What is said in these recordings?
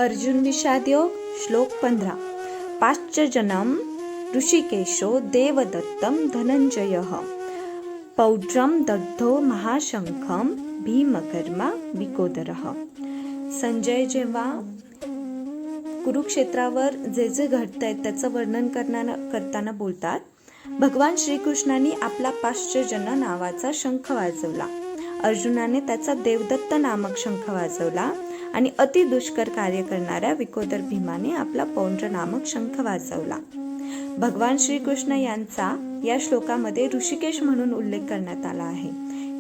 अर्जुन विषाद योग श्लोक 15। पाश्चजनम ऋषिकेशो देवदत्तम धनंजयः पौड्रम दग्धो महाशंखम भीमकर्मा विकोदरः। संजय जेव्हा कुरुक्षेत्रावर जे जे घडतंय त्याचं वर्णन करताना बोलतात, भगवान श्रीकृष्णाने आपला पाश्चजन नावाचा शंख वाजवला, अर्जुनाने त्याचा देवदत्त नामक शंख वाजवला आणि अति दुष्कर कार्य करणाऱ्या विकोदर भीमाने आपला पौंड्र नामक शंख वाजवला। भगवान श्रीकृष्ण यांचा या श्लोकामध्ये ऋषिकेश म्हणून उल्लेख करण्यात आला आहे,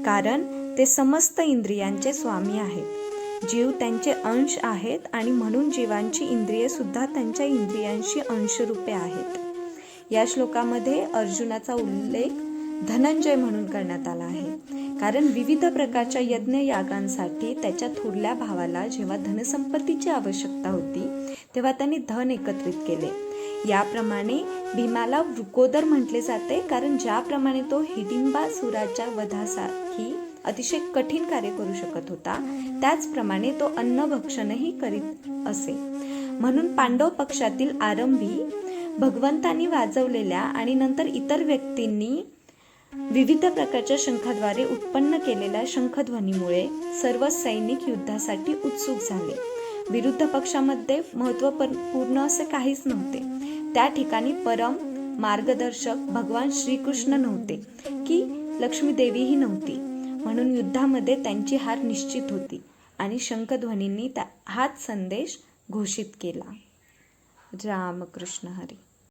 कारण ते समस्त इंद्रियांचे स्वामी आहेत। जीव त्यांचे अंश आहेत आणि म्हणून जीवांची इंद्रिये सुद्धा त्यांच्या इंद्रियांशी अंशरूपे आहेत। या श्लोकामध्ये अर्जुनाचा उल्लेख धनंजय म्हणून करण्यात आला आहे, कारण विविध प्रकारच्या यज्ञ यागांसाठी त्याच्या थोरल्या भावाला जेव्हा धनसंपत्तीची आवश्यकता होती तेव्हा त्यांनी धन एकत्रित केले। याप्रमाणे भीमाला वृकोदर म्हटले जाते, कारण ज्याप्रमाणे तो हिडिंबासुराच्या वधासाठी अतिशय कठीण कार्य करू शकत होता, त्याचप्रमाणे तो अन्नभक्षणही करीत असे। म्हणून पांडव पक्षातील आरंभी भगवंतांनी वाजवलेल्या आणि नंतर इतर व्यक्तींनी विविध प्रकारच्या शंखाद्वारे उत्पन्न केलेल्या शंखध्वनीमुळे सर्व सैनिक युद्धासाठी उत्सुक झाले। विरुद्ध पक्षामध्ये महत्त्वपूर्ण असे काहीच नव्हते। त्या ठिकाणी परम मार्गदर्शक भगवान श्रीकृष्ण नव्हते की लक्ष्मी देवीही नव्हती, म्हणून युद्धामध्ये त्यांची हार निश्चित होती आणि शंखध्वनींनी हाच संदेश घोषित केला। रामकृष्ण हरी।